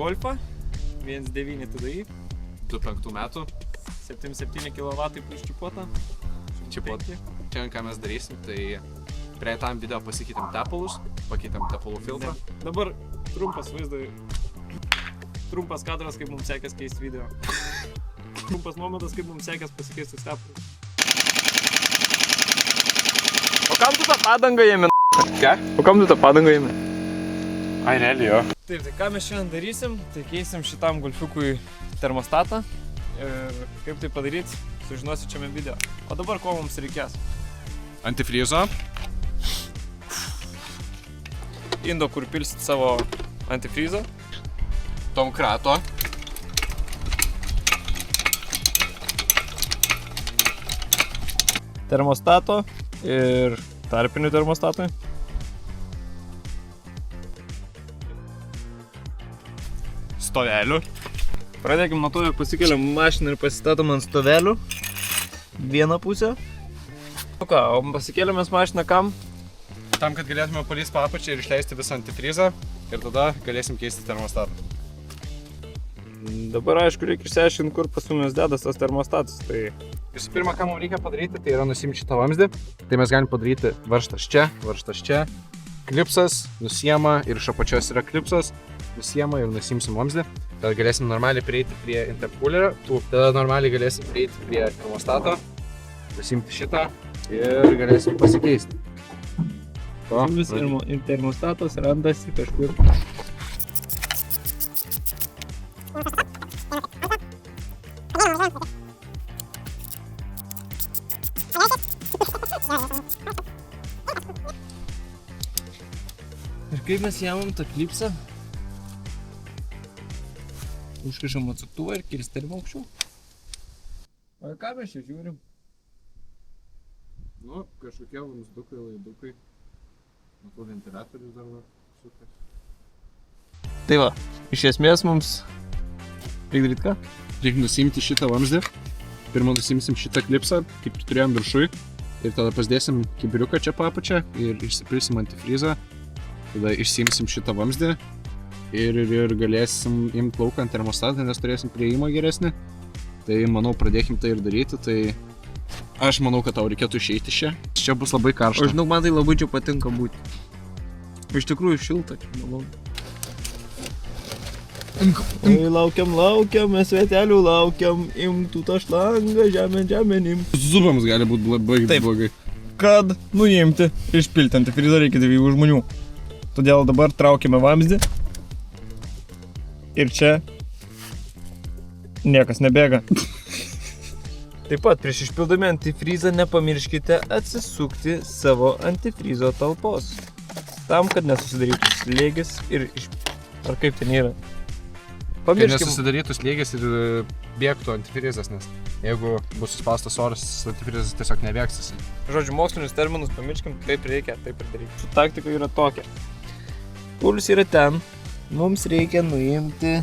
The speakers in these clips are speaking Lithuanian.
Golfą, 1.9 TDI, 2005 metų. 7,7 kW iščipuota. Čia ką mes darysim, tai prie tam video pasikeitėm tepalus, pakeitėm tepalų filtrą. Dabar trumpas vaizdas, trumpas kadras, kaip mums sekės keisti video. Trumpas momentas, kaip mums sekės pasikeisti tepalus. O kam tu tą padangą ėmė? Ką? O kam tu tą padangą ėmė? Ai, realiai jo. Taip, tai ką mes šiandien darysim, tai keisim šitam golfiukui termostatą. Ir kaip tai padaryti, sužinosi šiame video. O dabar ko mums reikės? Antifrizo. Indo, kur pilsit savo antifrizą. Tomkrato. Termostato ir tarpinių termostatui. Stovelių. Pradėkim nuo to, jog pasikeliam mašiną ir pasistatom ant stovelių. Vieną pusę. O ką, o pasikeliamės mašiną kam? Tam, kad galėtume palįsti po apačią ir išleisti visą antifrizą. Ir tada galėsim keisti termostatą. Dabar aišku reikia išsiaiškinti, kur pas mumis dedas tas termostatas. Tai Visų pirma, ką mums reikia padaryti, tai yra nusimti šitą vamzdį. Tai mes galim padaryti varžtas čia. Klipsas, nusiema ir iš apačios yra klipsas. Nusiema ir nusimsim vamzdį. Tada galėsim normaliai prieiti prie intercoolerio. Tada normaliai galėsim prieiti prie termostato. Nusimti šitą ir galėsim pasikeisti. ir termostatas randasi kažkur. Ir kaip mes jamam tą klipsą, užkišam atsuktuvą ir kilstelim aukščiau. O ką mes čia žiūrim? Nu, kažkokie vamzdukai, laidukai. Matau, ventiliatorius dar sukas. Tai va, iš esmės mums reikia daryti ką? Reikia nusimti šitą vamzdį. Pirmą nusimsim šitą klipsą, kaip turėjom viršui. Ir tada pasidėsim kibiriuką čia po apačią ir išsipilsim antifrizą. Tada išsimsim šitą vamzdį ir galėsim imti lauką ant termostatą, nes turėsim prieimą geresnį. Tai manau, pradėkim tai ir daryti. Tai aš manau, kad tau reikėtų išeiti čia. Čia bus labai karšta. O žinau, man tai labai čia patinka būti. Iš tikrųjų šilta čia, malonu. Oi, laukiam, mes svetelių laukiam, imtų tą šlangą, žemėn imtų. Zubams gali būti labai blogai. Kad nuimti, išpilti antifrizą reikia 2 žmonių. Todėl dabar traukiame vamzdį. Ir čia niekas nebėga. Taip pat prieš išpildami antifrizą nepamirškite atsisukti savo antifrizo talpos. Tam, kad nesusidarytų slėgis ir Ar kaip ten yra? Kad nesusidarytų slėgis ir bėgtų antifrizas, nes jeigu bus suspaustas oras, antifrizas tiesiog nebėgs. Žodžiu, mokslinius terminus pamirškim, kaip reikia, taip ir daryti. Su taktika yra tokia. Puls yra ten, mums reikia nuimti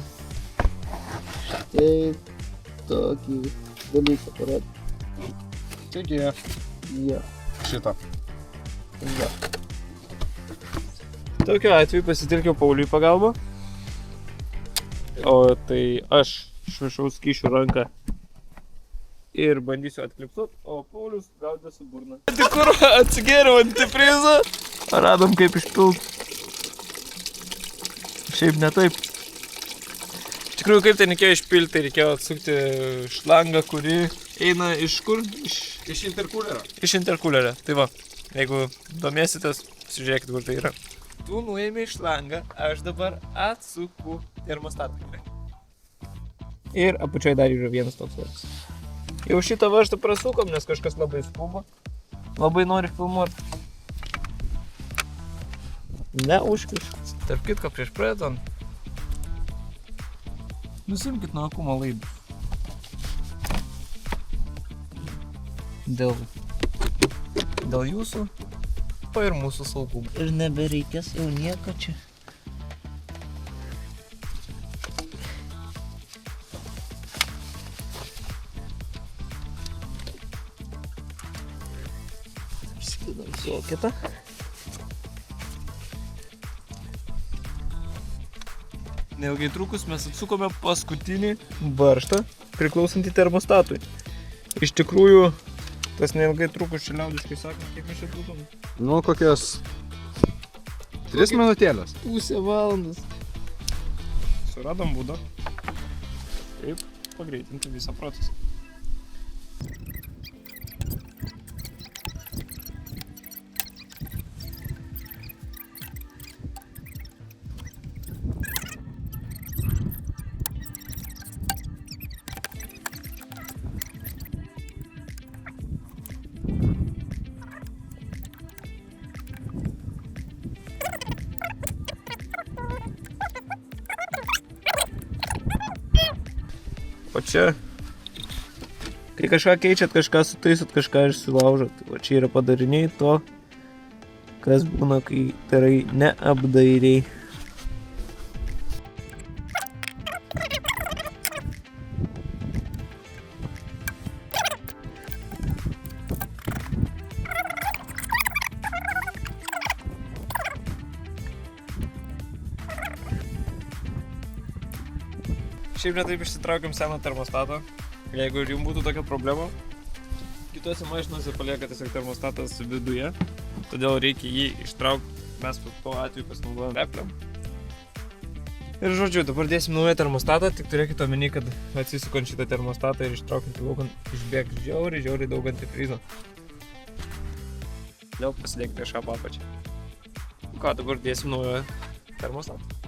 štai tokį dalyką parodyti. Taigi, šitą. Ja. Tokiu atveju pasitelkiau Pauliui pagalbą. O tai aš išvišau skysčių ranką ir bandysiu atklipsuoti, o Paulius gaudė su burna. Kur atsigėriau antifrizą, radom kaip išpilt. Šiaip ne taip. Iš tikrųjų, kaip ten reikėjo išpilti, reikėjo atsukti šlangą, kuri eina iš kur? Iš intercoolerio. Iš intercoolerio, tai va. Jeigu domėsitės, žiūrėkit, kur tai yra. Tu nuėmė šlangą, aš dabar atsuku termostatą. Ir apačioje dar yra vienas toks varžtas. Jau šitą varžtą prasukom, nes kažkas labai skuba. Labai nori filmuoti. Neužkiš. Tarp kitko, prieš pradedant, nusimkit nuo akumo laidų. Dėl jūsų, o ir mūsų saugumą. Ir nebereikės jau nieko čia. Skidam soketą. Neilgai trukus mes atsukome paskutinį varžtą, priklausantį termostatui. Iš tikrųjų, tas neilgai trukus čia liaudiškai sakant, kiek mes čia trukom? Nu, kokias 3 minutėlės. Pusę valandas. Suradom būdą, kaip pagreitinti visą procesą. O čia, kai kažką keičiat, kažką sutaisot, kažką išsilaužot. O čia yra padariniai to, kas būna, kai darai neapdairiai. Šiaip netaip išsitraukiam seną termostatą. Jeigu ir jums būtų tokia problema, kitose mašinose palieka tiesiog termostatas viduje, todėl reikia jį ištraukti. Mes tuo atveju pasinaudojam repliam. Ir žodžiu, dabar dėsim naują termostatą, tik turėkite omeny, kad atsisukant šitą termostatą ir ištraukiant į lauką išbėgs žiauriai daug antifrizo. Dėl pasidėkite šapą apačią. Ką, dabar dėsim naują termostatą.